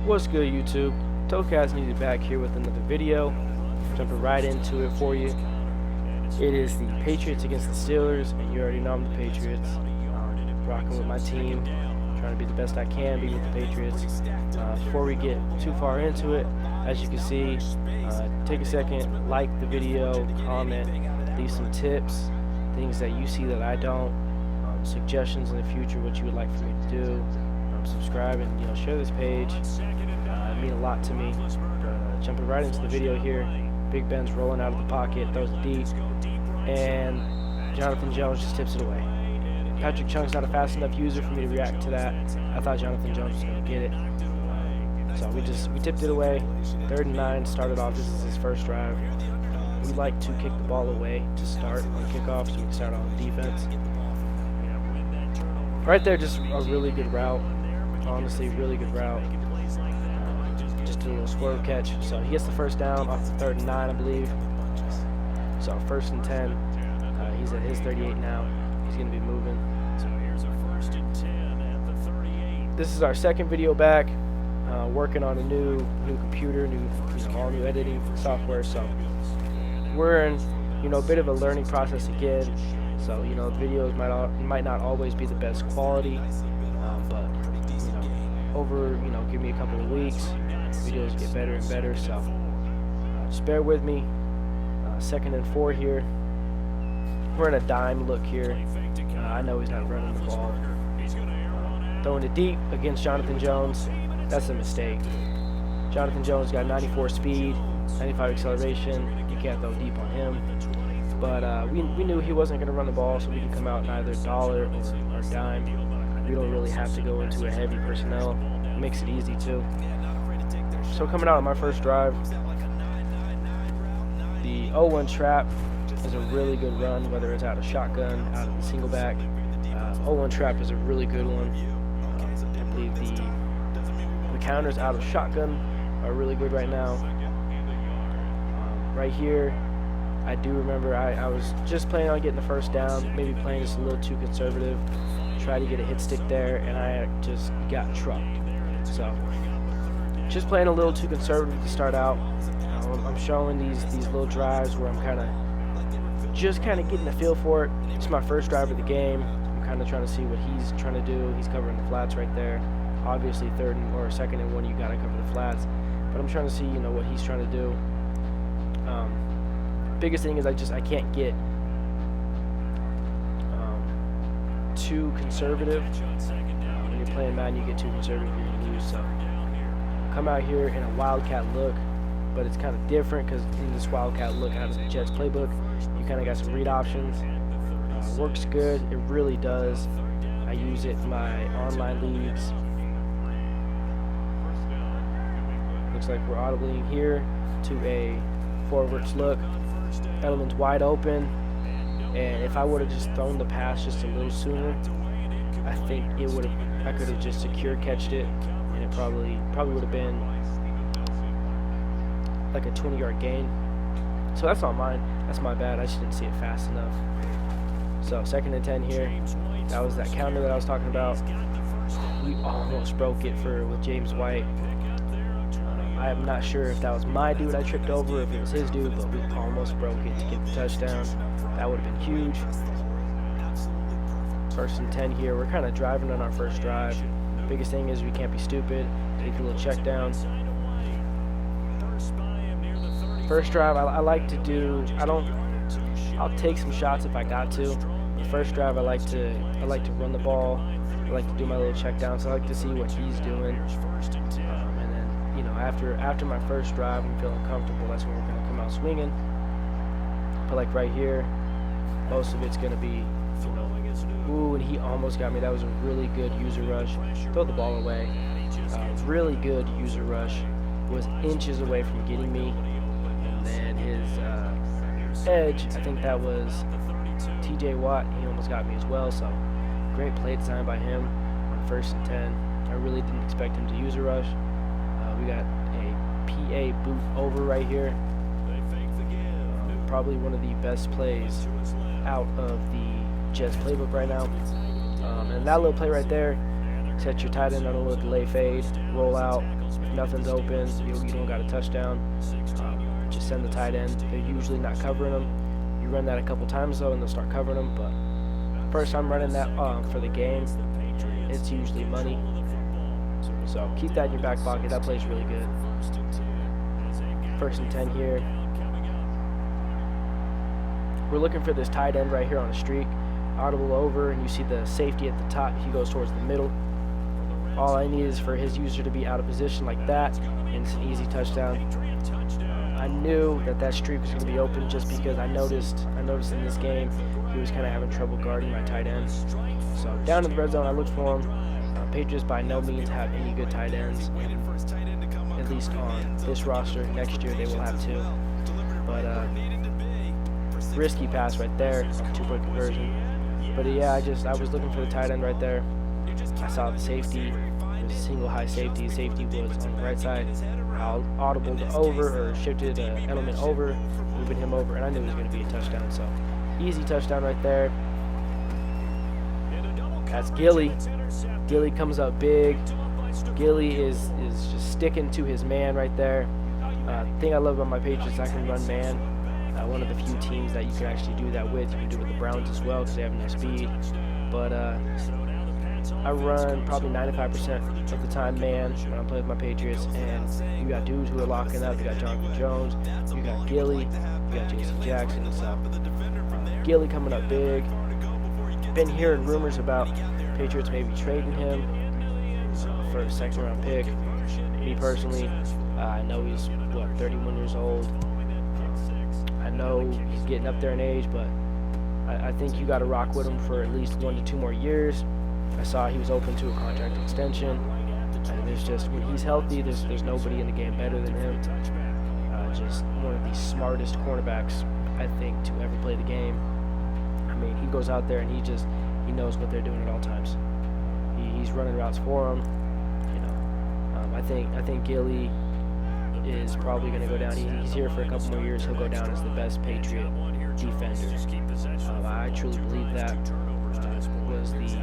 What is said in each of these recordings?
What's good, YouTube? Tokaz needed back here with another video. Jumping right into it for you. It is the Patriots against the Steelers, and you already know I'm the Patriots. Rocking with my team, trying to be the best I can be with the Patriots. Before we get too far into it, as you can see, take a second, like the video, comment, leave some tips, things that you see that I don't, suggestions in the future, what you would like for me to do. Subscribe and share this page. It means a lot to me. Jumping right into the video here. Big Ben's rolling out of the pocket, throws it deep, and Jonathan Jones just tips it away. Patrick Chung's not a fast enough user for me to react to that. I thought Jonathan Jones was going to get it, so we tipped it away. 3rd and 9. Started off. This is his first drive. We like to kick the ball away to start on kickoff, so we can start on defense. Right there, just a really good route. Honestly, really good route. Just a little swerve catch. So he gets the first down off the 3rd and 9, I believe. So 1st and 10. He's at his 38 now. He's going to be moving. So here's our 1st and 10 at the 38. This is our second video back. Working on a new computer, all new editing software. So we're in a bit of a learning process again. So the videos might not always be the best quality, but over give me a couple of weeks, videos get better and better. So just bear with me. 2nd and 4 here. We're in a dime look here. I know he's not running the ball. Throwing it deep against Jonathan Jones. That's a mistake. Jonathan Jones got 94 speed, 95 acceleration. You can't throw deep on him. But we knew he wasn't going to run the ball, so we can come out in either dollar or dime. We don't really have to go into a heavy personnel. It makes it easy too. So coming out on my first drive, the 0-1 trap is a really good run, whether it's out of shotgun, out of the single back. 0-1 trap is a really good one. I believe the counters out of shotgun are really good right now. Right here, I do remember I was just planning on getting the first down, maybe playing just a little too conservative, try to get a hit stick there, and I just got trucked. So just playing a little too conservative to start out. I'm showing these little drives where I'm kind of getting a feel for it. It's my first drive of the game. I'm kind of trying to see what he's trying to do. He's covering the flats right there. Obviously 3rd or 2nd and 1, you got to cover the flats, but I'm trying to see what he's trying to do. Biggest thing is I can't get too conservative. When you're playing Madden, you get too conservative, you're going to lose. So come out here in a wildcat look, but it's kind of different because in this wildcat look out of the Jets playbook, you kind of got some read options. Works good, it really does. I use it in my online leagues. Looks like we're audibling here to a forwards look. Edelman's wide open, and if I would have just thrown the pass just a little sooner, I think I could have just secure catched it, and it probably would have been like a 20-yard gain. So that's not mine. That's my bad. I just didn't see it fast enough. So 2nd and 10 here. That was that counter that I was talking about. We almost broke it with James White. I am not sure if that was my dude I tripped over, if it was his dude, but we almost broke it to get the touchdown. That would have been huge. 1st and 10 here. We're kind of driving on our first drive. Biggest thing is we can't be stupid. Take a little check down. First drive, I like to do. I'll take some shots if I got to. The first drive, I like to run the ball. I like to do my little check down. So I like to see what he's doing. After my first drive, I'm feeling comfortable. That's when we're going to come out swinging. But like right here, most of it's going to be, ooh, and he almost got me. That was a really good user rush. Throw the ball away. Really good user rush. Was inches away from getting me. And then his edge, I think that was TJ Watt. He almost got me as well. So great play design by him on 1st and 10. I really didn't expect him to use a rush. We got a PA boot over right here. Probably one of the best plays out of the Jets playbook right now. And that little play right there, Set your tight end on a little delay fade, roll out. If nothing's open, you don't got a touchdown. Just send the tight end. They're usually not covering them. You run that a couple times though, and they'll start covering them. But first time running that for the game, it's usually money. So keep that in your back pocket. That plays really good. 1st and 10 here. We're looking for this tight end right here on the streak. Audible over, and you see the safety at the top. He goes towards the middle. All I need is for his user to be out of position like that, and it's an easy touchdown. I knew that streak was going to be open just because I noticed in this game he was kind of having trouble guarding my tight end. So down in the red zone, I looked for him. Patriots by no means have any good tight ends, at least on this roster. Next year they will have 2. But risky pass right there, 2-point conversion. But yeah, I was looking for the tight end right there. I saw the safety. It was a single high safety. Safety was on the right side. I audibled over, or shifted an element over, moving him over, and I knew it was going to be a touchdown. So easy touchdown right there. That's Gilly. Gilly comes up big. Gilly is just sticking to his man right there. The thing I love about my Patriots, I can run man. One of the few teams that you can actually do that with. You can do it with the Browns as well because they have enough speed. But I run probably 95% of the time man when I'm playing with my Patriots. And you got dudes who are locking up. You got Jonathan Jones. You got Gilly. You got J.C. Jackson. So Gilly coming up big. Been hearing rumors about Patriots maybe trading him for a 2nd round pick. Me personally, I know he's 31 years old. I know he's getting up there in age, but I think you got to rock with him for at least 1 to 2 more years. I saw he was open to a contract extension, and there's just, when he's healthy, there's nobody in the game better than him. Just one of the smartest cornerbacks, I think, to ever play the game. I mean, he goes out there and he knows what they're doing at all times. He's running routes for them. I think Gilly is probably going to go down. He's here for a couple more years. He'll go down as the best Patriot defender. I truly believe that. Was the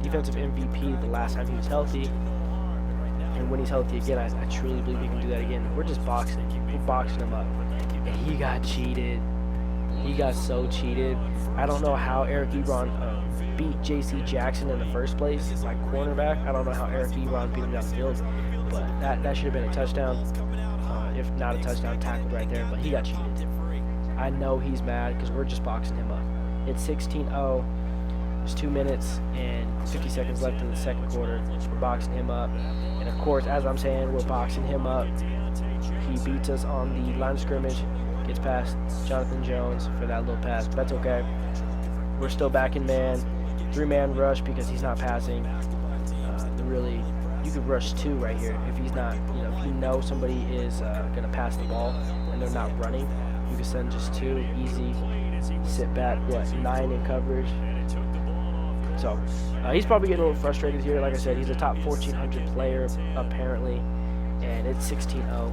defensive MVP the last time he was healthy. And when he's healthy again, I truly believe he can do that again. We're just boxing. We're boxing him up. And he got cheated. He got so cheated. I don't know how Eric Ebron beat J.C. Jackson in the first place. It's like cornerback. I don't know how Eric Ebron beat him downfield. But that should have been a touchdown. If not a touchdown, tackled right there. But he got cheated. I know he's mad because we're just boxing him up. It's 16-0. There's 2 minutes and 50 seconds left in the second quarter. We're boxing him up. And of course, as I'm saying, we're boxing him up. He beats us on the line of scrimmage. Gets past Jonathan Jones for that little pass. But that's okay. We're still back in man. 3-man rush because he's not passing. Really, you could rush 2 right here if he's not, if you know somebody is going to pass the ball and they're not running, you can send just 2, easy, sit back, 9 in coverage. So he's probably getting a little frustrated here. Like I said, he's a top 1,400 player apparently, and it's 16-0,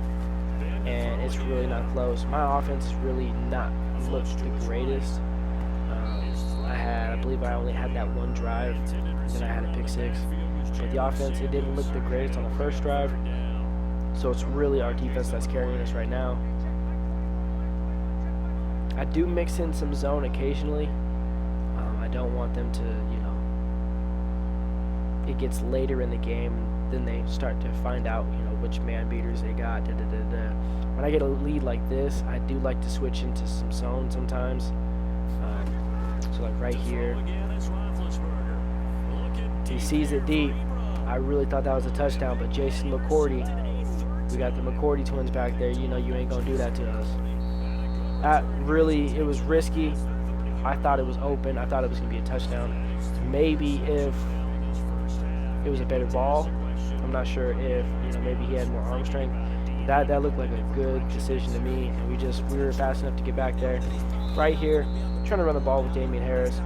and it's really not close. My offense is really not looked the greatest. I believe I only had that 1 drive, and then I had a pick 6. But the offense, it didn't look the greatest on the first drive. So it's really our defense that's carrying us right now. I do mix in some zone occasionally. I don't want them to, it gets later in the game, then they start to find out, which man beaters they got. When I get a lead like this, I do like to switch into some zone sometimes. So like right here, he sees it deep. I really thought that was a touchdown, but Jason McCourty, we got the McCourty twins back there. You ain't gonna do that to us. It was risky. I thought it was open. I thought it was gonna be a touchdown. Maybe if it was a better ball. I'm not sure if maybe he had more arm strength. That looked like a good decision to me, and we were fast enough to get back there. Right here, trying to run the ball with Damian Harris.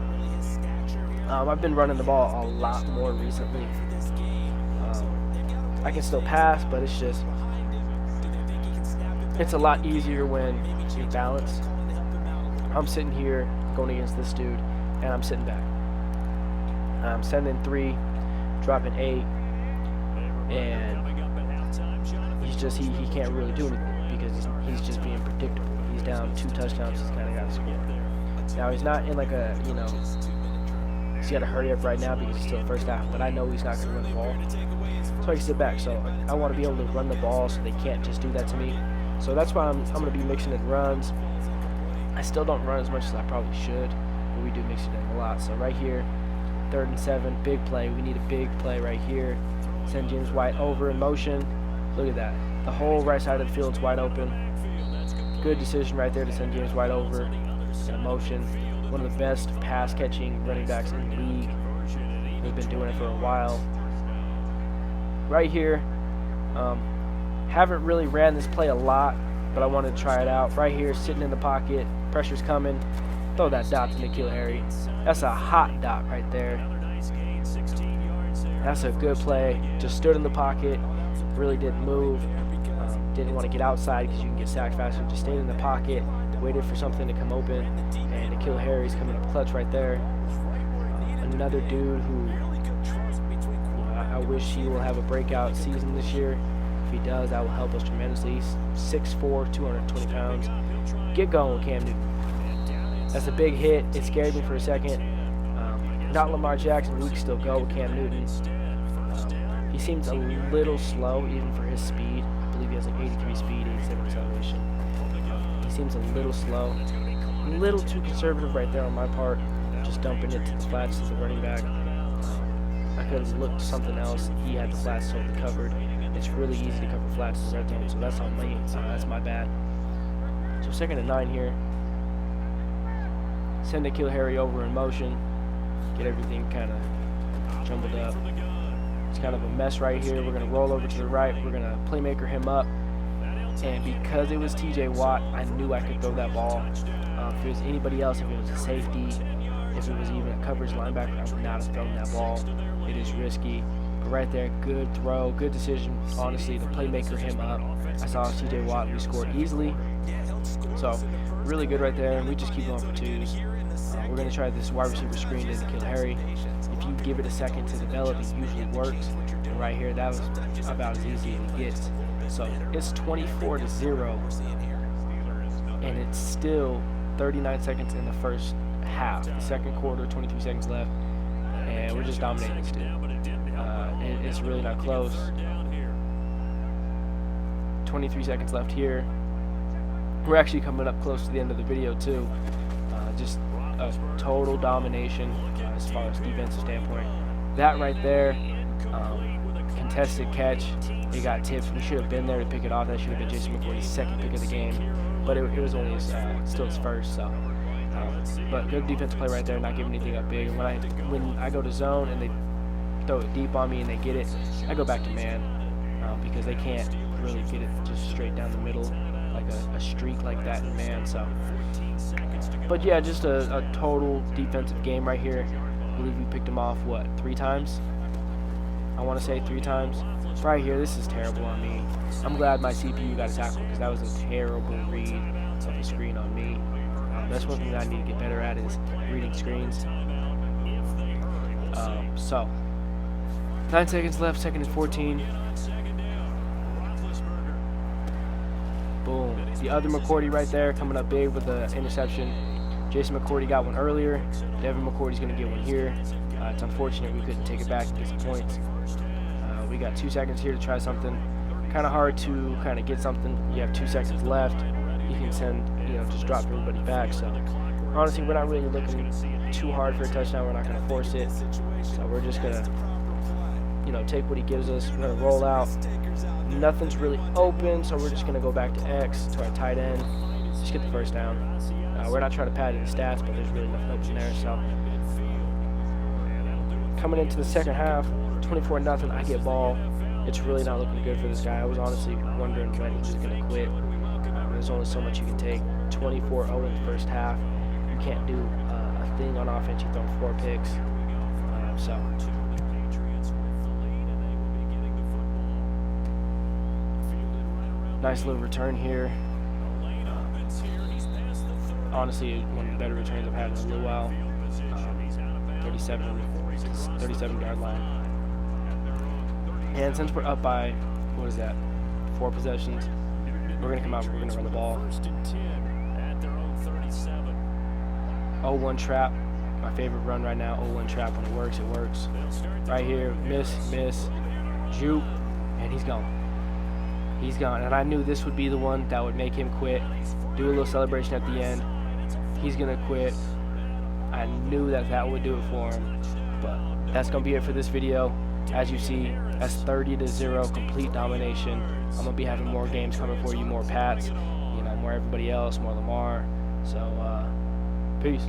I've been running the ball a lot more recently. I can still pass, but it's a lot easier when you're balanced. I'm sitting here going against this dude, and I'm sitting back. I'm sending 3, dropping 8. and he can't really do anything because he's just being predictable. He's down 2 touchdowns. He's kind of got to score. Now he's not in like a he's got to hurry up right now because it's still the first half. But I know he's not going to run the ball, so I can sit back. So I want to be able to run the ball so they can't just do that to me. So that's why I'm going to be mixing in runs. I still don't run as much as I probably should, but we do mix it in a lot. So right here, 3rd and 7, big play. We need a big play right here. Send James White over in motion. Look at that. The whole right side of the field's wide open. Good decision right there to send James White over in motion. One of the best pass-catching running backs in the league. We've been doing it for a while. Right here, haven't really ran this play a lot, but I wanted to try it out. Right here, sitting in the pocket, pressure's coming. Throw that dot to N'Keal Harry. That's a hot dot right there. That's a good play. Just stood in the pocket, really didn't move. Didn't want to get outside because you can get sacked faster. Just stayed in the pocket, waited for something to come open, and N'Keal Harry's coming up clutch right there. Another dude who I wish he will have a breakout season this year. If he does, that will help us tremendously. He's 6'4", 220 pounds. Get going with Cam Newton. That's a big hit. It scared me for a second. Not Lamar Jackson. We can still go with Cam Newton. He seems a little slow, even for his speed. I believe he has like 83 speed, 87 acceleration. He seems a little slow. A little too conservative right there on my part. Just dumping it to the flats to the running back. I could have looked something else. He had the flats totally covered. It's really easy to cover flats in the red zone, so that's on me. That's my bad. So 2nd and 9 here. Send N'Keal Harry over in motion. Get everything kind of jumbled up. It's kind of a mess right here. We're going to roll over to the right. We're going to playmaker him up. And because it was TJ Watt, I knew I could throw that ball. If it was anybody else, if it was a safety, if it was even a coverage linebacker, I would not have thrown that ball. It is risky. But right there, good throw, good decision, honestly, to playmaker him up. I saw TJ Watt. We scored easily. So, really good right there. And we just keep going for 2s. We're going to try this wide receiver screen to N'Keal Harry. If you give it a second to develop, it usually works. And right here, that was about as easy as it gets. So it's 24-0, and it's still 39 seconds in the first half. The second quarter, 23 seconds left, and we're just dominating this dude. It's really not close. 23 seconds left here. We're actually coming up close to the end of the video too. Just a total domination as far as defensive standpoint. That right there, contested catch. It got tipped. We should have been there to pick it off. That should have been Jason McCourty's 2nd pick of the game, but it was only his, still his 1st. So, but good defensive play right there, not giving anything up big. And when I go to zone and they throw it deep on me and they get it, I go back to man because they can't really get it just straight down the middle like a streak like that in man. So, but yeah, just a total defensive game right here. I believe we picked him off 3 times. I want to say 3 times. Right here, this is terrible on me. I'm glad my CPU got a tackle because that was a terrible read of the screen on me. That's one thing that I need to get better at is reading screens. So, 9 seconds left, 2nd and 14. Boom. The other McCourty right there coming up big with the interception. Jason McCourty got one earlier. Devin McCourty's going to get one here. It's unfortunate we couldn't take it back and get some points. We got 2 seconds here to try something. Kind of hard to kind of get something. You have 2 seconds left. You can send, just drop everybody back. So honestly, we're not really looking too hard for a touchdown. We're not going to force it. So we're just going to, take what he gives us. We're going to roll out. Nothing's really open, so we're just going to go back to X to our tight end. Just get the first down. We're not trying to pad any stats, but there's really nothing open there. So coming into the second half, 24-0, I get ball. It's really not looking good for this guy. I was honestly wondering when he was going to quit. There's only so much you can take. 24-0 in the first half. You can't do a thing on offense. You've thrown 4 picks. Nice little return here. Honestly, one of the better returns I've had in a little while. 37 yard line. And since we're up by, what is that, 4 possessions, we're going to come out and we're going to run the ball. 0-1 trap. My favorite run right now, 0-1 trap. When it works, it works. Right here, miss, juke, and he's gone. He's gone. And I knew this would be the one that would make him quit. Do a little celebration at the end. He's going to quit. I knew that would do it for him. But that's going to be it for this video. As you see, that's 30-0 complete domination. I'm going to be having more games coming for you, more Pats, you know, more everybody else, more Lamar. So, peace.